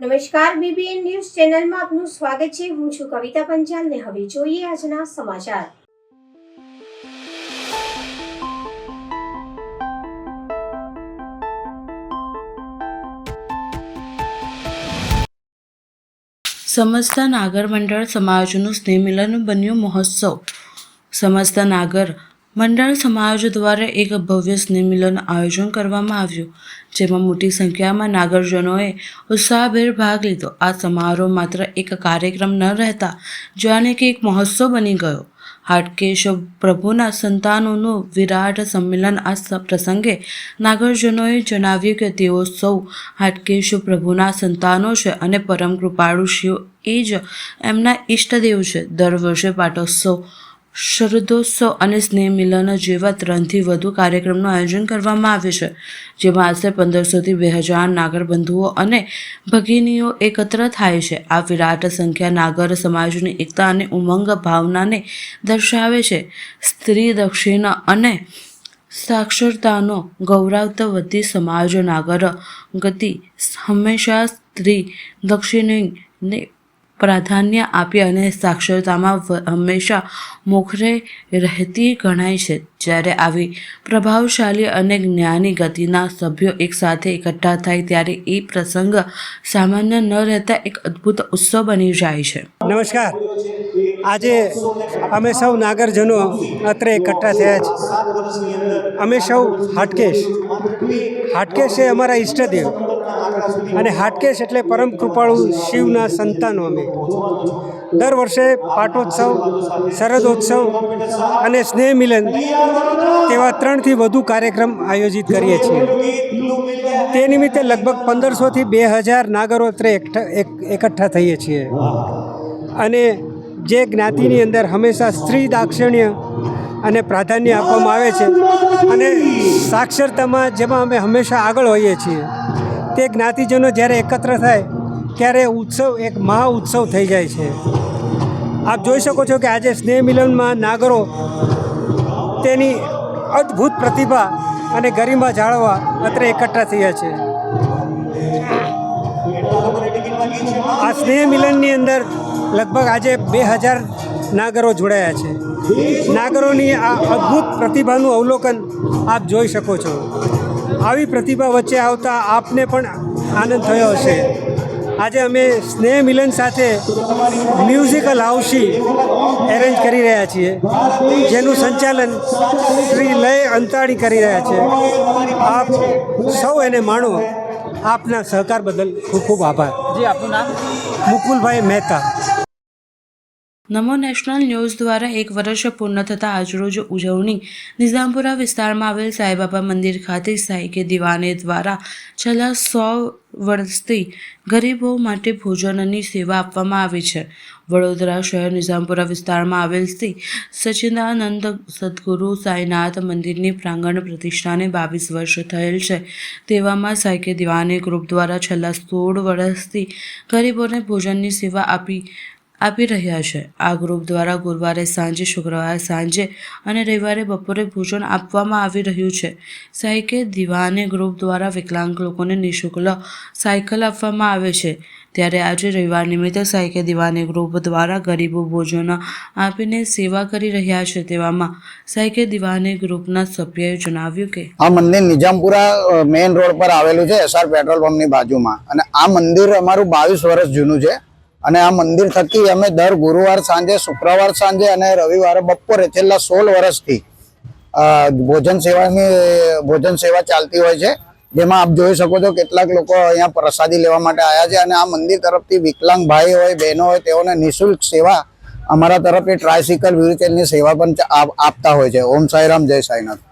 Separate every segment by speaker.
Speaker 1: નમસ્કાર, BBN news ચેનલમાં આપનું સ્વાગત છે. હું છું કવિતા પંચાલ ને હવે જોઈએ આજના સમાચાર.
Speaker 2: સમસ્ત નાગર મંડળ સમાજનું સ્નેહ મિલન બન્યું મહોત્સવ. સમસ્ત નાગર મંડળ સમાજ દ્વારા એક ભવ્ય સ્નેહ મિલન આયોજન કરવામાં આવ્યું, જેમાં મોટી સંખ્યામાં નાગરજનોએ ઉત્સાહભેર ભાગ લીધો. આ સમારોહ માત્ર એક કાર્યક્રમ ન રહેતા જાણે કે એક મહોત્સવ બની ગયો. હાટકેશ પ્રભુના સંતાનોનું વિરાટ સંમેલન. આ પ્રસંગે નાગરજનોએ જણાવ્યું કે તેઓ સૌ હાટકેશ પ્રભુના સંતાનો છે અને પરમ કૃપાળુ શિવ એ જ એમના ઈષ્ટદેવ છે. દર વર્ષે પાટોત્સવ, શરદોત્સવ અને સ્નેહ મિલન જેવા 3થી વધુ કાર્યક્રમનું આયોજન કરવામાં આવે છે, જેમાં આશરે 1500થી 2000 નાગર બંધુઓ અને ભગિનીઓ એકત્ર થાય છે. આ વિરાટ સંખ્યા નાગર સમાજની એકતા અને ઉમંગ ભાવનાને દર્શાવે છે. સ્ત્રી દક્ષિણ અને સાક્ષરતાનો ગૌરવવતી સમાજ નાગર ગતિ હંમેશા સ્ત્રી દક્ષિણને પ્રાધાન્ય આપી અને સાક્ષરતામાં હંમેશા મોખરે રહેતી ગણાય છે. જ્યારે આવી પ્રભાવશાળી અને જ્ઞાની ગતિના સભ્યો એકસાથે એકઠા થાય ત્યારે એ પ્રસંગ સામાન્ય ન રહેતા એક અદ્ભુત ઉત્સવ બની જાય છે.
Speaker 3: નમસ્કાર. આજે અમે સૌ નાગરજનો અત્રે એકઠા થયા છે. અમે સૌ હાટકેશ એ અમારા ઈષ્ટદેવ અને હાટકેશ એટલે પરમ કૃપાળુ શિવના સંતાનો. અમે દર વર્ષે પાટોત્સવ, શરદોત્સવ અને સ્નેહ મિલન તેવા 3થી વધુ કાર્યક્રમ આયોજિત કરીએ છીએ. તે નિમિત્તે લગભગ 1500થી 2000 નાગરો અત્રે એકઠા થઈએ છીએ. અને જે જ્ઞાતિની અંદર હંમેશા સ્ત્રી દાક્ષિણ્ય અને પ્રાધાન્ય આપવામાં આવે છે અને સાક્ષરતામાં જેમાં અમે હંમેશા આગળ હોઈએ છીએ, તે જ્ઞાતિજનો જ્યારે એકત્ર થાય ત્યારે ઉત્સવ એક મહા ઉત્સવ થઈ જાય છે. આપ જોઈ શકો છો કે આજે સ્નેહ મિલનમાં નાગરો તેની અદ્ભુત પ્રતિભા અને ગરિમા જાળવવા અત્રે એકઠા થયા છે. આ સ્નેહ મિલનની અંદર લગભગ આજે 2000 નાગરો જોડાયા છે. નાગરોની આ અદ્ભુત પ્રતિભાનું અવલોકન આપ જોઈ શકો છો. આવી પ્રતિભા વચ્ચે આવતા આપને પણ આનંદ થયો હશે. આજે અમે સ્નેહ મિલન સાથે મ્યુઝિકલ હાઉસી એરેન્જ કરી રહ્યા છીએ, જેનું સંચાલન શ્રી લય અંતાણી કરી રહ્યા છે. આપ સૌ એને માણો. આપના સહકાર બદલ ખૂબ ખૂબ આભાર.
Speaker 4: જી, આપનું નામ?
Speaker 3: મુકુલભાઈ મહેતા.
Speaker 2: નમો નેશનલ ન્યૂઝ દ્વારા 1 વર્ષ પૂર્ણ થતાં આજરોજ ઉજવણી. નિઝામપુરા વિસ્તારમાં આવેલ સાંઈબાબા મંદિર ખાતે સાઈ કે દીવાને દ્વારા છેલ્લા 100 વર્ષથી ગરીબો માટે ભોજનની સેવા આપવામાં આવે છે. વડોદરા શહેર નિઝામપુરા વિસ્તારમાં આવેલ શ્રી સચ્ચિદાનંદ સદગુરુ સાંઈનાથ મંદિરની પ્રાંગણ પ્રતિષ્ઠાને 22 વર્ષ થયેલ છે. તેવામાં સાઈ કે દીવાને ગ્રુપ દ્વારા છેલ્લા 16 વર્ષથી ગરીબોને ભોજનની સેવા આપી રહ્યા છે. આ ગ્રુપ દ્વારા ગુરુવારે સાંજે, શુક્રવારે સાંજે અને રવિવારે બપોરે ભોજન આપવામાં આવી રહ્યું છે. સાઈ કે દીવાને ગ્રુપ દ્વારા વિકલાંગ લોકોને નિઃશુલ્ક સાયકલ આપવામાં આવે છે. ત્યારે આજે રવિવાર નિમિત્તે સાઈ કે દીવાને ગ્રુપ દ્વારા ગરીબો ભોજન આપીને સેવા કરી રહ્યા છે. તેવામાં સાઈ કે દીવાને ગ્રુપના સભ્યએ જણાવ્યું કે
Speaker 5: આ મંદિર નિઝામપુરા મેઇન રોડ પર આવેલું છે, SR પેટ્રોલ પંપની બાજુમાં. અને આ મંદિર અમારું 22 વર્ષ જૂનું છે. અને આ મંદિર થકી અમે દર ગુરુવાર સાંજે, શુક્રવાર સાંજે અને રવિવારે બપોરે છેલ્લા 16 વર્ષથી ભોજન સેવા ચાલતી હોય છે. જેમાં આપ જોઈ શકો છો કેટલાક લોકો અહીંયા પ્રસાદી લેવા માટે આવ્યા છે. અને આ મંદિર તરફથી વિકલાંગ ભાઈ હોય, બહેનો હોય, તેઓને નિઃશુલ્ક સેવા અમારા તરફથી ટ્રાયસિકલ વ્હીલચેરની સેવા પણ આપતા હોય છે. ઓમ સાંઈરામ, જય સાંઈનાથ.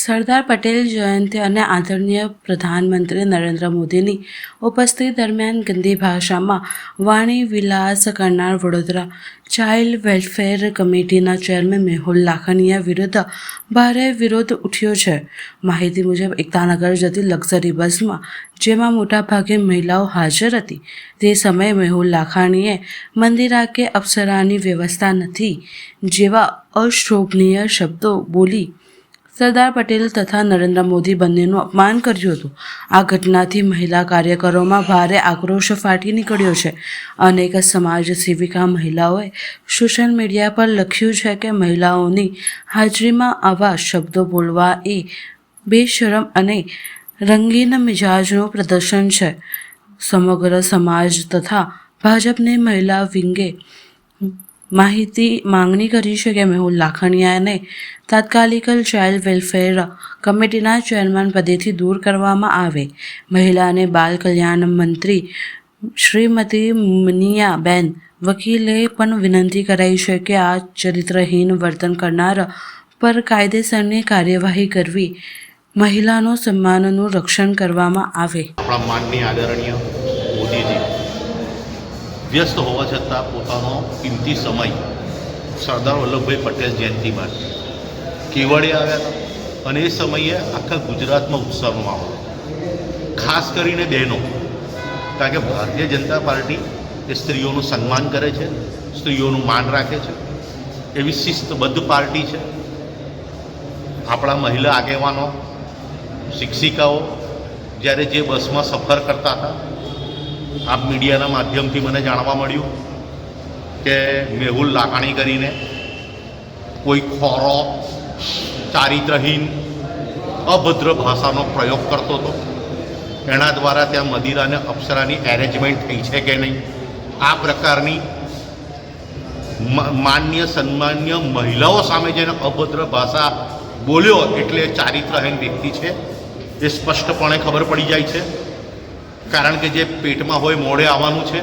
Speaker 2: સરદાર પટેલ જયંતિ અને આદરણીય પ્રધાનમંત્રી નરેન્દ્ર મોદીની ઉપસ્થિતિ દરમિયાન ગંદી ભાષામાં વાણી વિલાસ કરનાર વડોદરા ચાઇલ્ડ વેલફેર કમિટીના ચેરમેન મેહુલ લાખણીયા વિરુદ્ધ ભારે વિરોધ ઉઠ્યો છે. માહિતી મુજબ એકતાનગર જતી લક્ઝરી બસમાં જેમાં મોટાભાગે મહિલાઓ હાજર હતી તે સમયે મેહુલ લાખાણીએ મંદિરા કે અપ્સરાની વ્યવસ્થા નથી જેવા અશોભનીય શબ્દો બોલી સરદાર પટેલ તથા નરેન્દ્ર મોદી બંનેનું અપમાન કર્યું હતું. આ ઘટનાથી મહિલા કાર્યકરોમાં ભારે આક્રોશ ફાટી નીકળ્યો છે. અનેક સમાજ સેવિકા મહિલાઓએ સોશિયલ મીડિયા પર લખ્યું છે કે મહિલાઓની હાજરીમાં આવા શબ્દો બોલવા એ બેશરમ અને રંગીન મિજાજનું પ્રદર્શન છે. સમગ્ર સમાજ તથા ભાજપની મહિલા વિંગે માંગણી કરી છે કે મેહુલ લાખણીયાને તાત્કાલિક ચાઇલ્ડ વેલફેર કમિટીના ચેરમેન પદેથી દૂર કરવામાં આવે. મહિલા અને બાળ કલ્યાણ મંત્રી શ્રીમતી મુનિયાબેન વકીલે પણ વિનંતી કરાઈ છે કે આ ચરિત્રહીન વર્તન કરનાર પર કાયદેસરની કાર્યવાહી કરવી મહિલાનો સન્માનનું રક્ષણ કરવામાં આવે.
Speaker 4: આપણા માનનીય આદરણીય મોદીજી વ્યસ્ત હોવા છતાં પોતાનો કિંમતી સમય સરદાર વલ્લભભાઈ પટેલ જયંતિ માટે કેવડિયા આવ્યા હતા અને એ સમયે આખા ગુજરાતમાં ઉત્સવનો માહોલ, ખાસ કરીને બહેનો, કારણ કે ભારતીય જનતા પાર્ટી એ સ્ત્રીઓનું સન્માન કરે છે, સ્ત્રીઓનું માન રાખે છે, એવી શિસ્તબદ્ધ પાર્ટી છે. આપણા મહિલા આગેવાનો, શિક્ષિકાઓ જ્યારે જે બસમાં સફર કરતા હતા, આપ મીડિયાના માધ્યમથી મને જાણવા મળ્યું કે મેહુલ લાખાણી કરીને કોઈ ખોરો, ચારિત્રહીન, અભદ્ર ભાષાનો પ્રયોગ કરતો હતો. એના દ્વારા ત્યાં મદિરા અને અપ્સરાની એરેન્જમેન્ટ થઈ છે કે નહીં, આ પ્રકારની માન્ય સન્માન્ય મહિલાઓ સામે જેને અભદ્ર ભાષા બોલ્યો એટલે ચારિત્રહીન વ્યક્તિ છે એ સ્પષ્ટપણે ખબર પડી જાય છે. કારણ કે જે પેટમાં હોય મોડે આવવાનું છે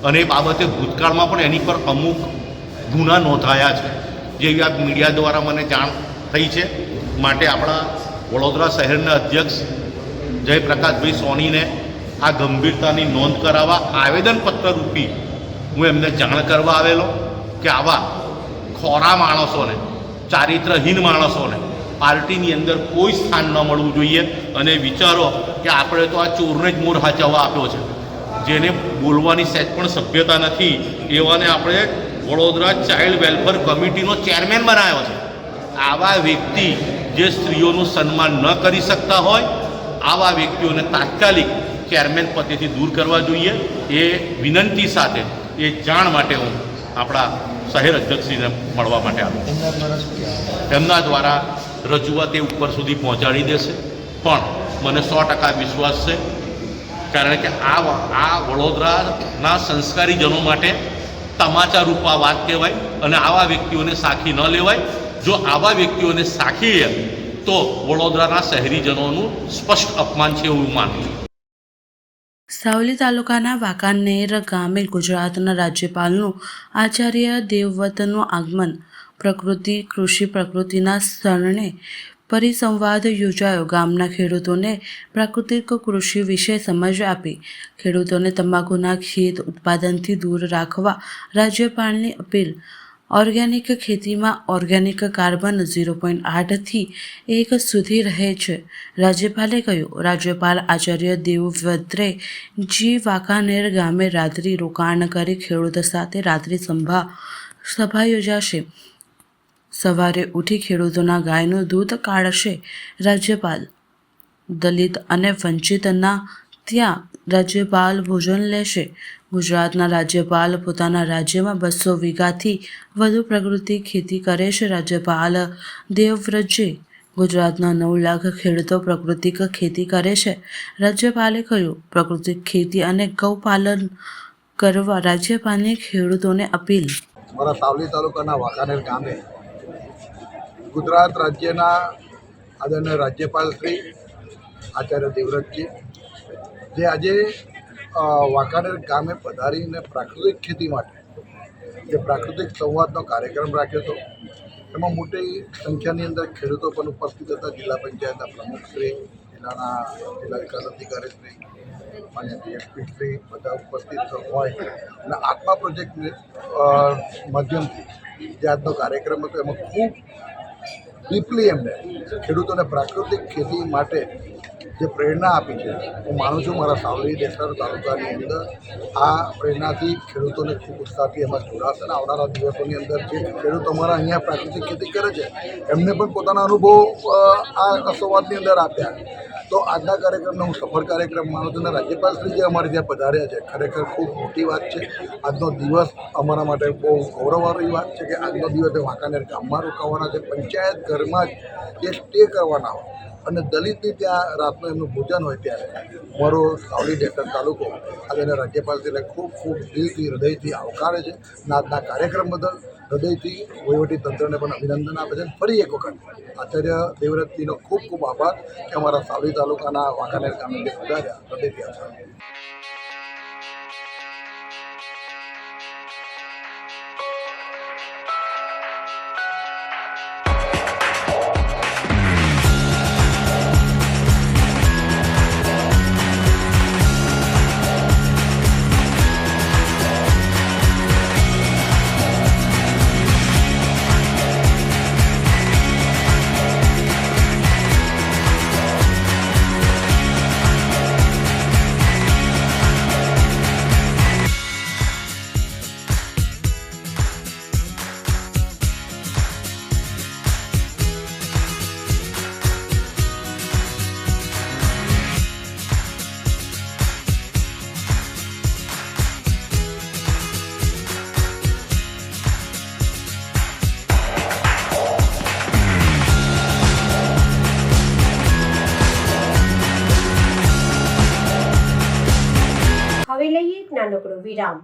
Speaker 4: અને એ બાબતે ભૂતકાળમાં પણ એની પર અમુક ગુના નોંધાયા છે જેવી આ મીડિયા દ્વારા મને જાણ થઈ છે. માટે આપણા વડોદરા શહેરના અધ્યક્ષ જયપ્રકાશભાઈ સોનીને આ ગંભીરતાની નોંધ કરાવવા આવેદનપત્ર રૂપી હું એમને જાણ કરવા આવેલો કે આવા ખોરા માણસોને, ચારિત્રહીન માણસોને પાર્ટીની અંદર કોઈ સ્થાન ન મળવું જોઈએ. અને વિચારો કે આપણે તો આ ચોરને જ મોર હાચવવા આપ્યો છે, જેને બોલવાની સહેજ પણ સભ્યતા નથી એવાને આપણે વડોદરા ચાઇલ્ડ વેલફેર કમિટીનો ચેરમેન બનાવ્યો છે. આવા વ્યક્તિ જે સ્ત્રીઓનું સન્માન ન કરી શકતા હોય, આવા વ્યક્તિઓને તાત્કાલિક ચેરમેન પદેથી દૂર કરવા જોઈએ. એ વિનંતી સાથે એ જાણ માટે હું આપણા શહેર અધ્યક્ષશ્રીને મળવા માટે આવ્યો. એમના દ્વારા રજૂઆત એ ઉપર સુધી પહોંચાડી દેશે. પણ મને 100% વિશ્વાસ છે, કારણ કે આ વડોદરાના સંસ્કારીજનો માટે તમાચા રૂપા વાત કહેવાય અને આવા વ્યક્તિઓને સાખી ન લેવાય. જો આવા વ્યક્તિઓને સાખી લે તો વડોદરાના શહેરીજનોનું સ્પષ્ટ અપમાન છે એવું માનું છું.
Speaker 2: સાવલી તાલુકાના વાંકાનેર ગામે ગુજરાતના રાજ્યપાલનું આચાર્ય દેવવ્રતનું આગમન. પ્રકૃતિ કૃષિ પ્રકૃતિના શરણે પરિસંવાદ યોજાયો. ગામના ખેડૂતોને પ્રાકૃતિક કૃષિ વિશે સમજ આપી. ખેડૂતોને તમાકુના ખેત ઉત્પાદનથી દૂર રાખવા રાજ્યપાલની અપીલ. ઓર્ગેનિક ખેતીમાં ઓર્ગેનિક કાર્બન 0.8થી 1 સુધી રહે છે, રાજ્યપાલે કહ્યું. રાજ્યપાલ આચાર્ય દેવવ્રતે વાંકાનેર ગામે રાત્રિ રોકાણ કરી ખેડૂત સાથે રાત્રિ સભા યોજાશે. સવારે ઉઠી ખેડૂતોના ગાયનું દૂધ કાઢશે રાજ્યપાલ. દલિત અને વંચિતના ત્યાં રાજ્યપાલ ભોજન લેશે. ગુજરાતના રાજ્યપાલ પોતાના રાજ્યમાં 200 વીઘાથી વધુ પ્રાકૃતિક ખેતી કરે છે. રાજ્યપાલ દેવવ્રતે ગુજરાતના 9 લાખ ખેડૂતો પ્રાકૃતિક ખેતી કરે છે. રાજ્યપાલે કહ્યું. પ્રાકૃતિક ખેતી અને ગૌપાલન કરવા રાજ્યપાલની ખેડૂતોને અપીલ.
Speaker 6: મારા સાવલી તાલુકાના વાંકાનેર ગામે ગુજરાત રાજ્યના આદરણીય રાજ્યપાલ શ્રી આચાર્ય દેવવ્રતજી જે આજે વાંકાનેર ગામે પધારીને પ્રાકૃતિક ખેતી માટે જે પ્રાકૃતિક સંવાદનો કાર્યક્રમ રાખ્યો હતો, એમાં મોટી સંખ્યાની અંદર ખેડૂતો પણ ઉપસ્થિત હતા. જિલ્લા પંચાયતના પ્રમુખશ્રી, જિલ્લા વિકાસ અધિકારીશ્રી, માન્ય ડીએસપીશ્રી બધા ઉપસ્થિત હોય અને આત્મા પ્રોજેક્ટ માધ્યમથી જે આજનો કાર્યક્રમ હતો એમાં ખૂબ ડીપલી એમને ખેડૂતોને પ્રાકૃતિક ખેતી માટે જે પ્રેરણા આપી છે, હું માનું છું મારા સાવલી ડેસર તાલુકાની અંદર આ પ્રેરણાથી ખેડૂતોને ખૂબ ઉત્સાહથી એમાં જોડાશે અને આવનારા દિવસોની અંદર જે ખેડૂતો અમારા અહીંયા પ્રાકૃતિક ખેતી કરે છે એમને પણ પોતાના અનુભવ આ સંવાદની અંદર આપ્યા. તો આજના કાર્યક્રમને હું સફળ કાર્યક્રમ માનું છું અને રાજ્યપાલશ્રી જે અમારે ત્યાં પધાર્યા છે ખરેખર ખૂબ મોટી વાત છે. આજનો દિવસ અમારા માટે બહુ ગૌરવવાળી વાત છે કે આજનો દિવસે વાંકાનેર ગામમાં રોકાવાના છે, પંચાયત ઘરમાં જ એ સ્ટે કરવાના હોય અને દલિતની ત્યાં રાતનું એમનું ભોજન હોય ત્યારે મારો સાવલી ડેસર તાલુકો આજે રાજ્યપાલશ્રીને ખૂબ ખૂબ દિલથી હૃદયથી આવકારે છે અને આજના કાર્યક્રમ બદલ હૃદયથી વહીવટી તંત્રને પણ અભિનંદન આપે છે. ફરી એક વખત આચાર્ય દેવવ્રતજીનો ખૂબ ખૂબ આભાર કે અમારા સાવલી તાલુકાના વાંકાનેર ગામે જે પધાર્યા, હૃદયથી આભાર.
Speaker 1: હવે લઈએ એક નાનકડો વિરામ.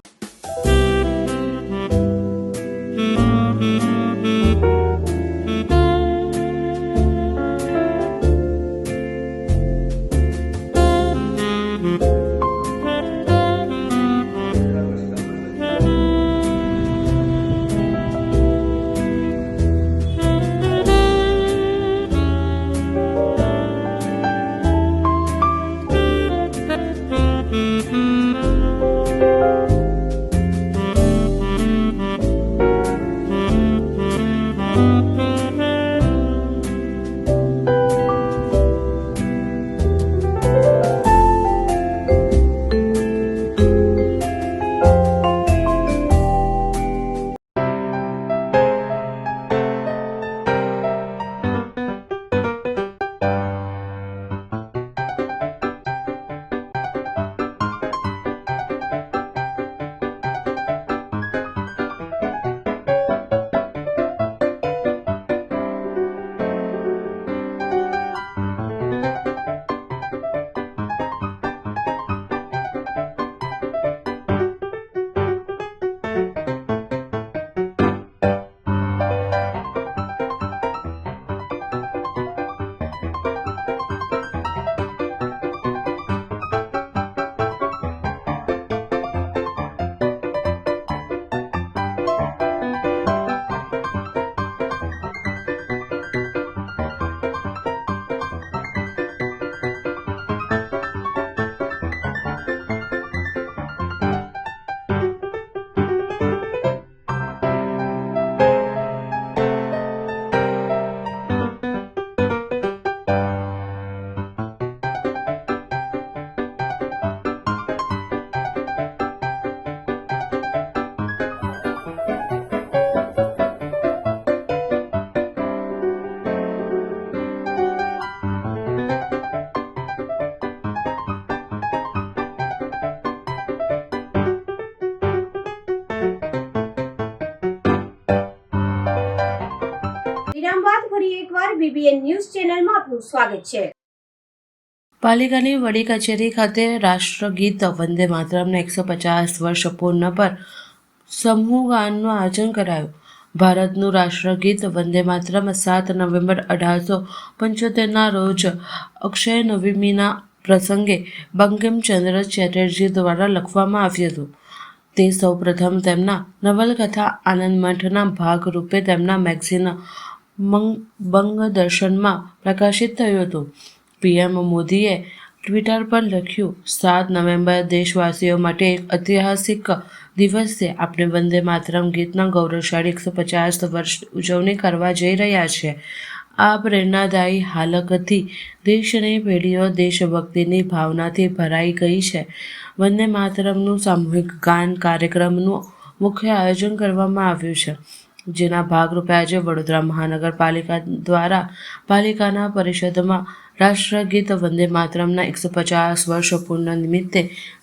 Speaker 1: વિરામ બાદ ફરી એકવાર બીબીએન ન્યૂઝ ચેનલમાં આપનું સ્વાગત છે.
Speaker 2: પાલિકાની વડી કચેરી ખાતે રાષ્ટ્રગીત વંદે માતરમના 150 વર્ષ પૂર્ણ પર સમૂહ ગાનનું આયોજન કરાયું. ભારતનું રાષ્ટ્રગીત વંદે માતરમ 7 નવેમ્બર 1875ના રોજ અક્ષય નવમીના પ્રસંગે બંકિમચંદ્ર ચેટર્જી દ્વારા લખવામાં આવ્યું હતું. તે સૌપ્રથમ તેમના નવલકથા આનંદ મઠના ભાગરૂપે તેમના મેગઝીન બંગદર્શનમાં પ્રકાશિત થયું હતું. પીએમ મોદીએ ટ્વિટર પર લખ્યું, 7 નવેમ્બર દેશવાસીઓ માટે એક ઐતિહાસિક દિવસ છે. આપણે વંદે માતરમ ગીતના ગૌરવશાળી 150 વર્ષની ઉજવણી કરવા જઈ રહ્યા છીએ. આ પ્રેરણાદાયી હાલતથી દેશની પેઢીઓ દેશભક્તિની ભાવનાથી ભરાઈ ગઈ છે. વંદે માતરમનું સામૂહિક ગાન કાર્યક્રમનું મુખ્ય આયોજન કરવામાં આવ્યું છે, જેના ભાગરૂપે આજે વડોદરા મહાનગરપાલિકા દ્વારા પાલિકાના પરિષદમાં રાષ્ટ્રગીત વંદે માતરમના 150 વર્ષ પૂર્ણ નિમિત્તે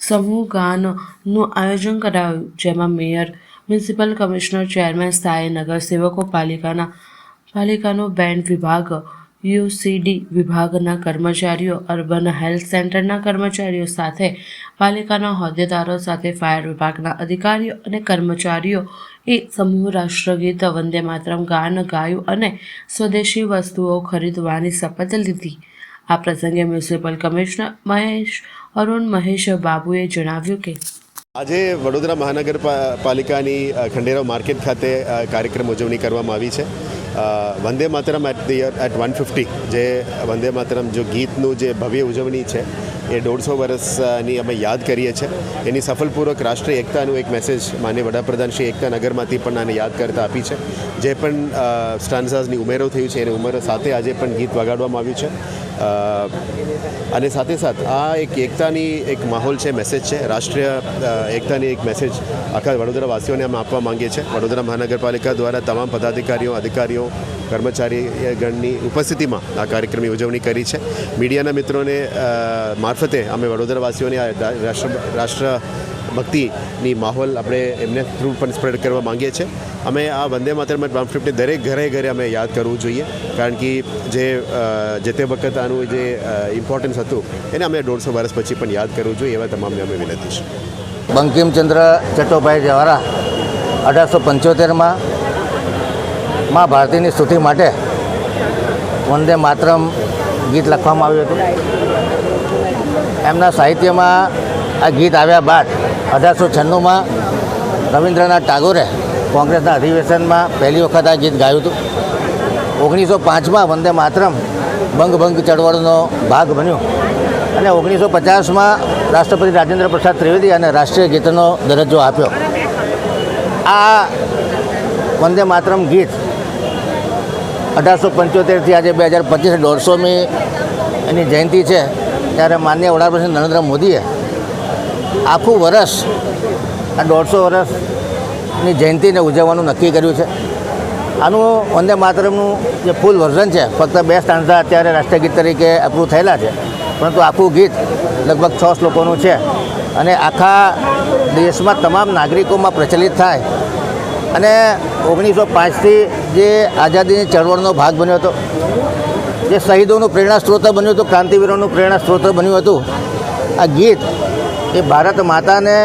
Speaker 2: સમૂહ ગાનનું આયોજન કરાયું, જેમાં મેયર, મ્યુનિસિપલ કમિશનર, ચેરમેન, સ્થાયી નગરસેવકો, પાલિકાનો બેન્ડ વિભાગ, યુસીડી વિભાગના કર્મચારીઓ, અર્બન હેલ્થ સેન્ટરના કર્મચારીઓ સાથે પાલિકાના હોદ્દેદારો સાથે ફાયર વિભાગના અધિકારીઓ અને કર્મચારીઓ એ સમૂહ રાષ્ટ્રગીત વંદે માતરમ ગાન ગાયું અને સ્વદેશી વસ્તુઓ ખરીદવાની શપથ લીધી. આ પ્રસંગે મ્યુનિસિપલ કમિશનર અરુણ મહેશ બાબુએ જણાવ્યું કે
Speaker 7: આજે વડોદરા મહાનગરપાલિકાની ખંડેરાવ માર્કેટ ખાતે કાર્યક્રમ ઉજવણી કરવામાં આવી છે. વંદે માતરમ એટ 150, જે વંદે માતરમ જો ગીતનું જે ભવ્ય ઉજવણી છે એ 150 વર્ષની અમે યાદ કરીએ છીએ. એની સફળપૂર્વક રાષ્ટ્રીય એકતાનું એક મેસેજ માનનીય વડાપ્રધાન શ્રી એકતા નગરમાંથી પણ આને યાદ કરતા આપી છે. જે પણ સ્ટાન્ઝાસની ઉમેરો થયું છે એની ઉમેરો સાથે આજે પણ ગીત વગાડવામાં આવ્યું છે. અને સાથે આ એક એકતાની એક માહોલ છે, મેસેજ છે, રાષ્ટ્રીય એકતાની એક મેસેજ આખા વડોદરા વાસીઓને અમે આપવા માંગીએ છીએ. વડોદરા મહાનગરપાલિકા દ્વારા તમામ અધિકારીઓ કર્મચારીગણની ઉપસ્થિતિમાં આ કાર્યક્રમની ઉજવણી કરી છે. મીડિયાના મિત્રોને મારફતે અમે વડોદરાવાસીઓને રાષ્ટ્રભક્તિની માહોલ આપણે એમને થ્રુ પણ સ્પ્રેડ કરવા માંગીએ છીએ. અમે આ વંદે માતરમ 150 દરેક ઘરે અમે યાદ કરવું જોઈએ, કારણ કે જે તે વખત આનું જે ઇમ્પોર્ટન્સ હતું એને અમે 150 વર્ષ પછી પણ યાદ કરવું જોઈએ, એવા તમામને અમે વિનંતી છે.
Speaker 8: બંકિમચંદ્ર ચટ્ટોપાધ્યાય દ્વારા 1875માં મા ભારતીની સ્તુતિ માટે વંદે માતરમ ગીત લખવામાં આવ્યું હતું. એમના સાહિત્યમાં આ ગીત આવ્યા બાદ 1896માં રવિન્દ્રનાથ ટાગોરે કોંગ્રેસના અધિવેશનમાં પહેલી વખત આ ગીત ગાયું હતું. 1905માં વંદે માતરમ બંગભંગ ચળવળનો ભાગ બન્યું અને 1950માં રાષ્ટ્રપતિ રાજેન્દ્ર પ્રસાદ ત્રિવેદી અને રાષ્ટ્રીય ગીતનો દરજ્જો આપ્યો. આ વંદે માતરમ ગીત 1875થી આજે 2025 150મી એની જયંતિ છે, ત્યારે માનનીય વડાપ્રધાન નરેન્દ્ર મોદીએ આખું વર્ષ આ 150 વર્ષની જયંતિને ઉજવવાનું નક્કી કર્યું છે. આનું વંદે માતરમનું જે ફૂલ વર્ઝન છે, ફક્ત 2 સ્ટાન્ઝા અત્યારે રાષ્ટ્રીય ગીત તરીકે અપ્રૂવ થયેલા છે, પરંતુ આખું ગીત લગભગ 6 શ્લોકોનું છે અને આખા દેશમાં તમામ નાગરિકોમાં પ્રચલિત થાય અને 1905થી જે આઝાદીની ચળવળનો ભાગ બન્યો હતો, જે શહીદોનું પ્રેરણા સ્ત્રોત બન્યું હતું, ક્રાંતિવીરોનું પ્રેરણા સ્ત્રોત બન્યું હતું, આ ગીત એ ભારત માતાને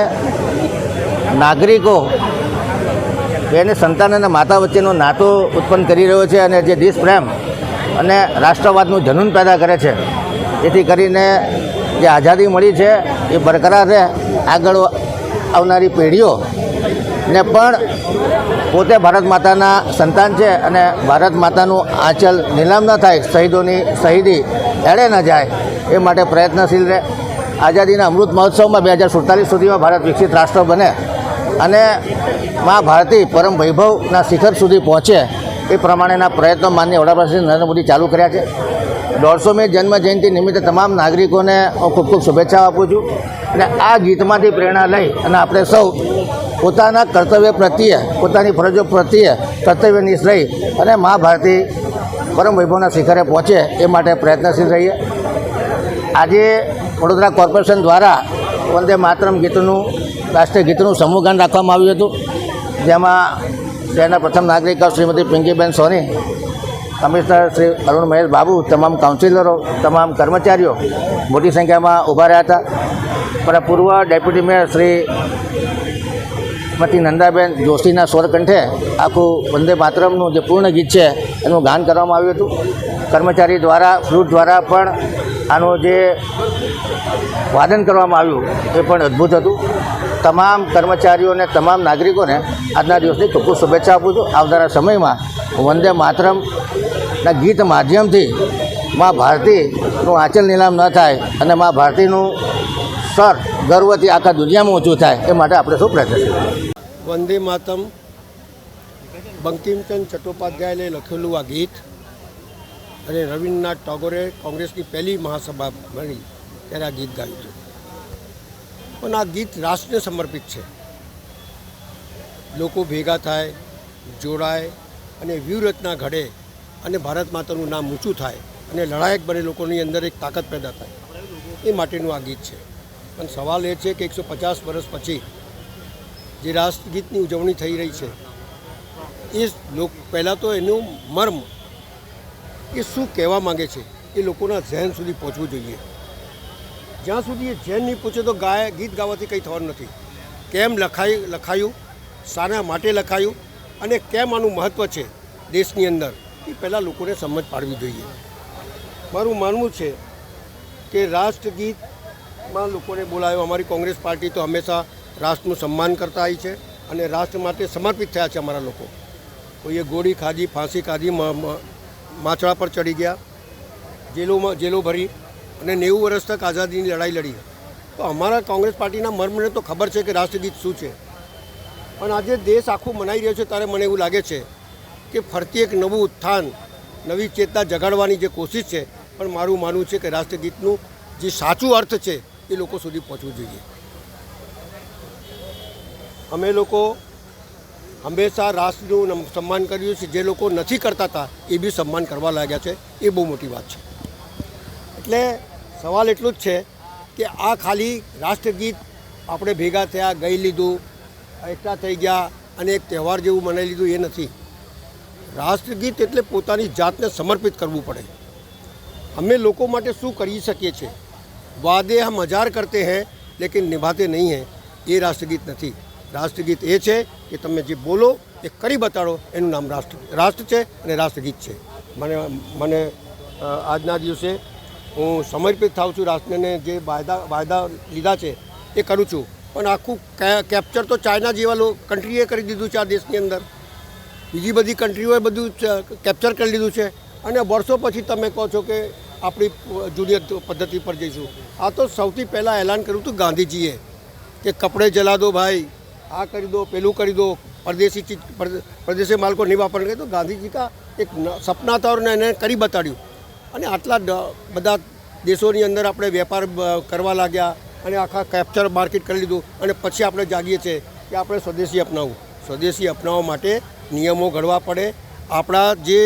Speaker 8: નાગરિકો એને સંતાન અને માતા વચ્ચેનો નાતો ઉત્પન્ન કરી રહ્યો છે અને જે દેશ પ્રેમ અને રાષ્ટ્રવાદનું જનૂન પેદા કરે છે. જેથી કરીને જે આઝાદી મળી છે એ બરકરાર રહે, આગળ આવનારી પેઢીઓને પણ પોતે ભારત માતાના સંતાન છે અને ભારત માતાનું આંચલ નીલામ ન થાય, શહીદોની શહીદી એળે ન જાય, એ માટે પ્રયત્નશીલ રહે. આઝાદીના અમૃત મહોત્સવમાં 2047 સુધીમાં ભારત વિકસિત રાષ્ટ્ર બને અને મા ભારતી પરમ વૈભવના શિખર સુધી પહોંચે, એ પ્રમાણેના પ્રયત્નો માનનીય વડાપ્રધાન શ્રી નરેન્દ્ર મોદી ચાલુ કર્યા છે. 150મી જન્મ જયંતિ નિમિત્તે તમામ નાગરિકોને હું ખૂબ ખૂબ શુભેચ્છાઓ આપું છું અને આ ગીતમાંથી પ્રેરણા લઈ અને આપણે સૌ પોતાના કર્તવ્ય પ્રત્યે, પોતાની ફરજો પ્રત્યે કર્તવ્યનિષ્ઠ રહી અને મા ભારતી પરમ વૈભવના શિખરે પહોંચે એ માટે પ્રયત્નશીલ રહીએ. આજે વડોદરા કોર્પોરેશન દ્વારા વંદે માતરમ ગીતનું, રાષ્ટ્રીય ગીતનું સમૂહગાન રાખવામાં આવ્યું હતું, જેમાં શહેરના પ્રથમ નાગરિક શ્રીમતી પિંકીબેન સોની, કમિશનર શ્રી અરુણ મહેશ બાબુ, તમામ કાઉન્સિલરો, તમામ કર્મચારીઓ મોટી સંખ્યામાં ઊભા રહ્યા હતા. પણ પૂર્વ ડેપ્યુટી મેયર શ્રી શ્રીમતી નંદાબેન જોશીના સ્વરકંઠે આખું વંદે માતરમનું જે પૂર્ણ ગીત છે એનું ગાન કરવામાં આવ્યું હતું. કર્મચારી દ્વારા, ફ્લૂટ દ્વારા પણ આનું જે વાદન કરવામાં આવ્યું એ પણ અદ્ભુત હતું. તમામ કર્મચારીઓ અને તમામ નાગરિકોને આજના દિવસની ખૂબ ખૂબ શુભેચ્છા આપું છું. આવનારા સમયમાં વંદે માતરમના ગીત માધ્યમથી મા ભારતીનું આંચલ નીલામ ન થાય અને મા ભારતીનું સ્તર ગર્વથી આખા દુનિયામાં ઊંચું થાય એ માટે આપણે શું પ્રયત્નશીલ.
Speaker 3: વંદે માતરમ બંકિમચંદ ચટ્ટોપાધ્યાયે લખેલું આ ગીત અને રવિન્દ્રનાથ ટાગોરે કોંગ્રેસની પહેલી મહાસભા મળી ત્યારે આ ગીત ગાયું હતું. પણ આ ગીત રાષ્ટ્રને સમર્પિત છે. લોકો ભેગા થાય, જોડાય અને વ્યૂહરચના ઘડે અને ભારત માતાનું નામ ઊંચું થાય અને લડાયક બને લોકોની અંદર એક તાકાત પેદા થાય એ માટેનું આ ગીત છે. પણ સવાલ એ છે કે 150 વર્ષ પછી જે રાષ્ટ્રગીતની ઉજવણી થઈ રહી છે એ પહેલાં તો એનું મર્મ એ શું કહેવા માગે છે એ લોકોના ઝહેન સુધી પહોંચવું જોઈએ. જ્યાં સુધી એ ઝહેન નહીં પહોંચે તો ગીત ગાવાથી કંઈ થવાનું નથી. કેમ લખાયું, શાના માટે લખાયું અને કેમ આનું મહત્ત્વ છે દેશની અંદર એ પહેલાં લોકોને સમજ પાડવી જોઈએ. મારું માનવું છે કે રાષ્ટ્રગીતમાં લોકોને બોલાયો. અમારી કોંગ્રેસ પાર્ટી તો હંમેશા રાષ્ટ્રનું સન્માન કરતા આવી છે અને રાષ્ટ્ર માટે સમર્પિત થયા છે અમારા લોકો. કોઈએ ગોળી ખાધી, ફાંસી ખાધી, માછડા પર ચડી ગયા, જેલો ભરી અને 90 વર્ષ તક આઝાદીની લડાઈ લડી. તો અમારા કોંગ્રેસ પાર્ટીના મર્મને તો ખબર છે કે રાષ્ટ્રગીત શું છે. પણ આજે દેશ આખું મનાઈ રહ્યો છે ત્યારે મને એવું લાગે છે કે ફરતી એક નવું ઉત્થાન, નવી ચેતના જગાડવાની જે કોશિશ છે. પણ મારું માનવું છે કે રાષ્ટ્રગીતનું જે સાચું અર્થ છે એ લોકો સુધી પહોંચવું જોઈએ. અમે લોકો હંમેશા રાષ્ટ્રનું સન્માન કર્યું છે. જે લોકો નથી કરતા હતા એ બી સન્માન કરવા લાગ્યા છે. એ બહુ મોટી વાત છે. એટલે સવાલ એટલું જ છે કે આ ખાલી રાષ્ટ્રગીત આપણે ભેગા થયા, ગઈ લીધું, એકઠા થઈ ગયા અને એક તહેવાર જેવું મનાવી લીધું એ નથી. રાષ્ટ્રગીત એટલે પોતાની જાતને સમર્પિત કરવું પડે. અમે લોકો માટે શું કરી શકીએ છીએ? વાદે હમ હજાર કરતે હૈ લેકિન નિભાતે નહીં હૈ, એ રાષ્ટ્રગીત નથી. રાષ્ટ્રગીત એ છે કે તમે જે બોલો એ કરી બતાડો, એનું નામ રાષ્ટ્ર છે અને રાષ્ટ્રગીત છે. મને આજના દિવસે હું સમર્પિત થાઉં છું રાષ્ટ્રને. જે વાયદા લીધા છે એ કરું છું. પણ આખું કેપ્ચર તો ચાઇના જેવા કન્ટ્રીએ કરી દીધું છે આ દેશની અંદર. બીજી બધી કન્ટ્રીઓએ બધું કેપ્ચર કરી લીધું છે અને વર્ષો પછી તમે કહો છો કે આપણી જૂની પદ્ધતિ પર જઈશું. આ તો સૌથી પહેલાં એલાન કર્યું હતું ગાંધીજીએ કે કપડે જલા દો ભાઈ, આ કરી દો, પેલું કરી દો, પરદેશી માલ કો નહીં વાપરને. તો ગાંધીજી કા એક સપના હતા અને એને કરી બતાડ્યું. અને આટલા બધા દેશોની અંદર આપણે વેપાર કરવા લાગ્યા અને આખા કેપ્ચર માર્કેટ કરી લીધું અને પછી આપણે જાગીએ છીએ કે આપણે સ્વદેશી અપનાવવું. સ્વદેશી અપનાવવા માટે નિયમો ઘડવા પડે. આપણા જે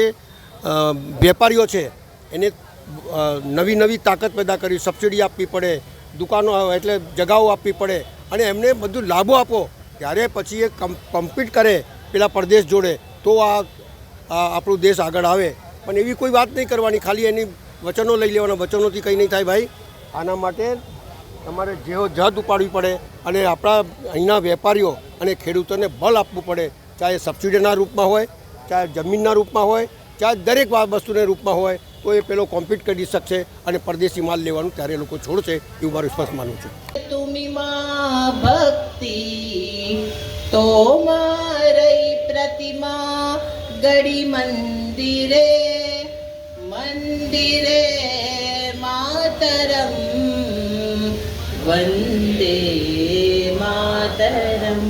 Speaker 3: વેપારીઓ છે એને નવી તાકાત પેદા કરવી, સબસિડી આપવી પડે, દુકાનો એટલે જગાઓ આપવી પડે અને એમને બધું લાભો આપો. ત્યારે પછી એ કમ્પીટ કરે પેલા પરદેશ જોડે તો આપણો દેશ આગળ આવે. પણ એવી કોઈ વાત નહીં કરવાની, ખાલી એની વચનો લઈ લેવાના. વચનોથી કંઈ નહીં થાય ભાઈ. આના માટે તમારે જદ ઉપાડવી પડે અને આપણા અહીંના વેપારીઓ અને ખેડૂતોને બળ આપવું પડે. ચાહે સબસિડીના રૂપમાં હોય, ચાહે જમીનના રૂપમાં હોય, ચાહે દરેક વસ્તુના રૂપમાં હોય, તો એ પેલો કોમ્પીટ કરી શકશે અને પરદેશી માલ લેવાનું ત્યારે લોકો છોડશે એવું મારું સ્પષ્ટ માનવું છે.
Speaker 9: તુમી માં ભક્તિ તો મારી પ્રતિમા ગડી મંદિરે મંદિરે માતરમ વંદે માતરમ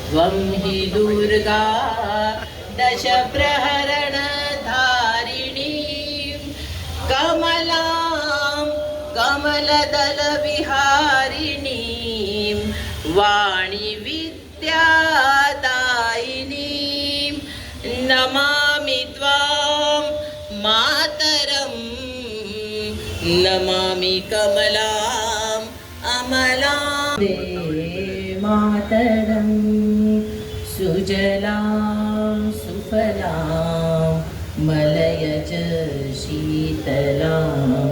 Speaker 9: ત્વં હિ દુર્ગા દશ પ્રહરણ ધારિણી કમલાં કમલદલ વિહારિણી વાણી વિદ્યાદાયિની નમામિ ત્વાં માતરમ નમામિ કમલાં અમલાં માતરમ સુજલાં સુફલાં મલયજ શીતલાં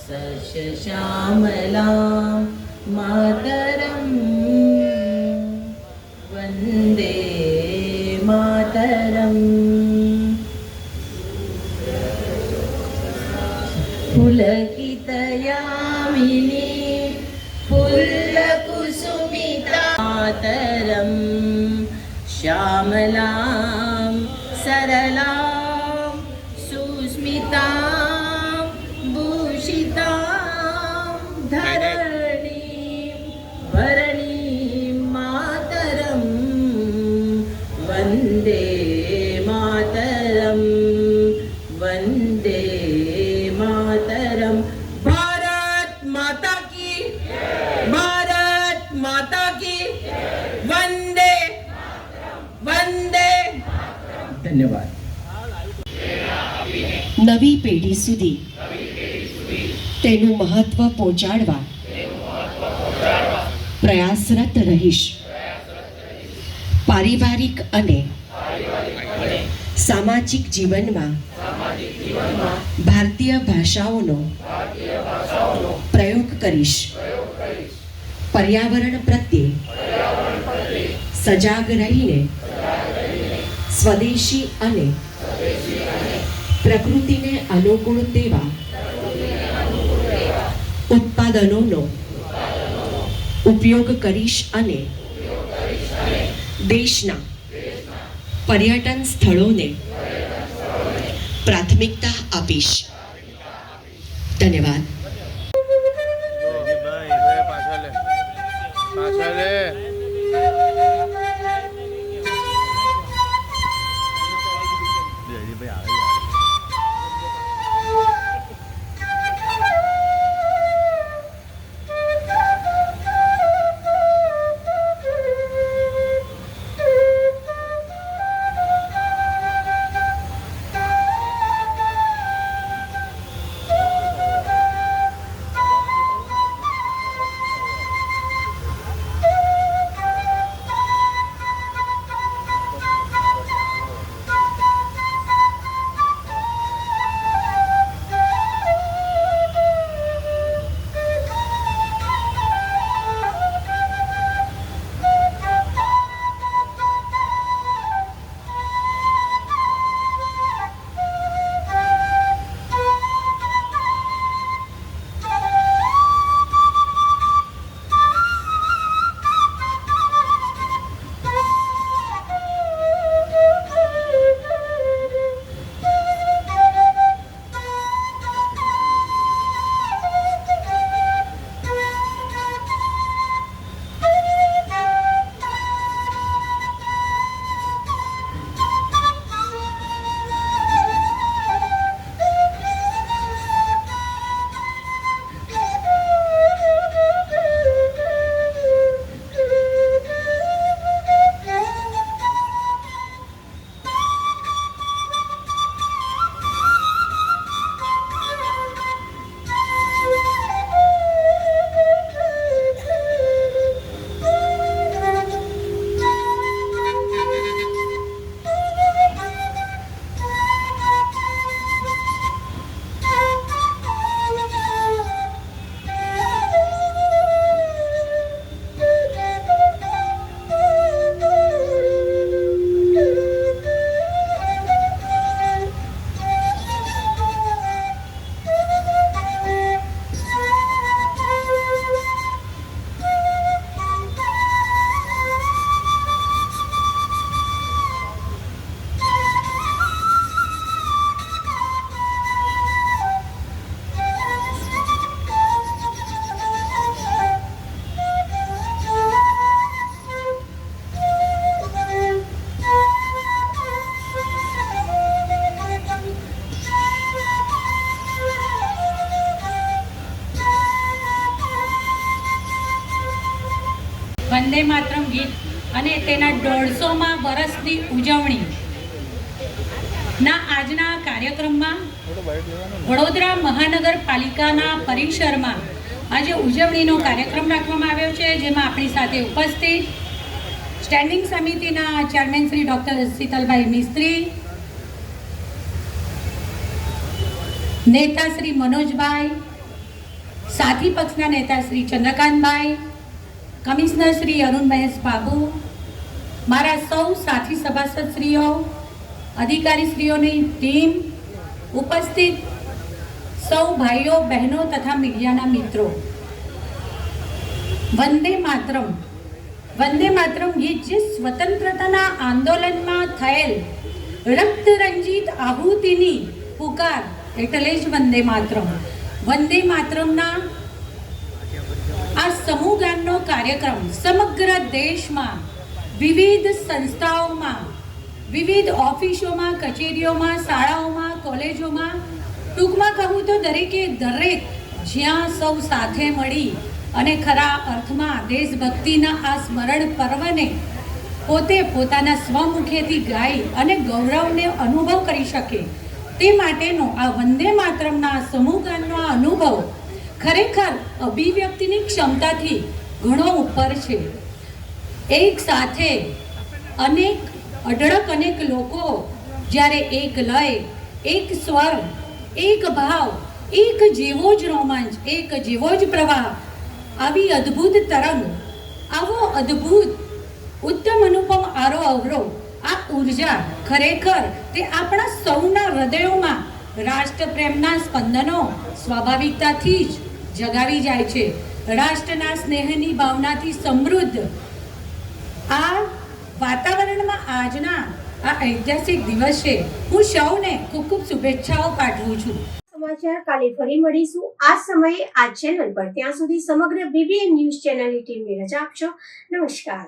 Speaker 9: સસ્યશ્યામલાં માતરમ વંદે માતરમ. પુલકિતયામિની ફુલ્લકુસુમ सुजलां सुस्मितां भूषितां धरणीं भरणीं मातरं वन्दे मातरं वन्दे मातरम। भारत माता की, भारत माता की, वंदे वंदे। धन्यवाद।
Speaker 10: નવી પેઢી સુધી તેનું મહત્વ પહોંચાડવા પ્રયાસરત રહીશ. પારિવારિક અને સામાજિક જીવનમાં ભારતીય ભાષાઓનો પ્રયોગ કરીશ. પર્યાવરણ પ્રત્યે સજાગ રહીને સ્વદેશી અને પ્રકૃતિને અનુકૂળ તેવા ઉત્પાદનોનો ઉપયોગ કરીશ અને દેશના પર્યટન સ્થળોને પ્રાથમિકતા આપીશ. ધન્યવાદ.
Speaker 11: વંદે માતરમ ગીત અને તેના 150મા વર્ષની ઉજવણીના આજના કાર્યક્રમમાં વડોદરા મહાનગરપાલિકાના પરિસરમાં આજે ઉજવણીનો કાર્યક્રમ રાખવામાં આવ્યો છે, જેમાં આપણી સાથે ઉપસ્થિત સ્ટેન્ડિંગ સમિતિના ચેરમેન શ્રી ડૉક્ટર શીતલભાઈ મિસ્ત્રી, નેતા શ્રી મનોજભાઈ, સાથી પક્ષના નેતા શ્રી ચંદ્રકાંતભાઈ, કમિશનર શ્રી અરુણ મહેશ બાબુ, મારા સૌ સાથી સભાસદશ્રીઓ, અધિકારીશ્રીઓની ટીમ, ઉપસ્થિત સૌ ભાઈઓ બહેનો તથા મીડિયાના મિત્રો, વંદે માતરમ ગીત જે સ્વતંત્રતાના આંદોલનમાં થયેલ રક્ત રંજિત આહુતિની પુકાર એટલે જ વંદે માતરમ. વંદે માતરમના આ સમૂહગાનનો કાર્યક્રમ સમગ્ર દેશમાં વિવિધ સંસ્થાઓમાં, વિવિધ ઓફિસોમાં, કચેરીઓમાં, શાળાઓમાં, કોલેજોમાં, ટૂંકમાં કહું તો દરેક જ્યાં સૌ સાથે મળી અને ખરા અર્થમાં દેશભક્તિના આ સ્મરણ પર્વને પોતે પોતાના સ્વમુખેથી ગાઈ અને ગૌરવને અનુભવ કરી શકે તે માટેનો આ વંદે માતરમના સમૂહગાનનો આ અનુભવ ખરેખર અભિવ્યક્તિની ક્ષમતાથી ઘણો ઉપર છે. એક સાથે અનેક લોકો જ્યારે એક લય, એક સ્વર, એક ભાવ, એક જેવો જ રોમાંચ, એક જેવો જ પ્રવાહ, આવી અદ્ભુત તરંગ, આવો અદ્ભુત ઉત્તમ અનુપમ આરો અવરો, આ ઉર્જા ખરેખર તે આપણા સૌના હૃદયોમાં રાષ્ટ્રપ્રેમના સ્પંદનો સ્વાભાવિકતાથી જ જગાવી જાય છે. રાષ્ટ્રના સ્નેહની ભાવનાથી સમૃદ્ધ આ વાતાવરણમાં આજના આ ઐતિહાસિક દિવસે હું સૌને ખૂબ ખૂબ શુભેચ્છાઓ પાઠવું છું.
Speaker 1: સમાચાર કાલે ફરી મળીશું આ સમયે આ ચેનલ પર. ત્યાં સુધી સમગ્ર BBN ન્યૂઝ ચેનલની ટીમને રજા આપશો. નમસ્કાર.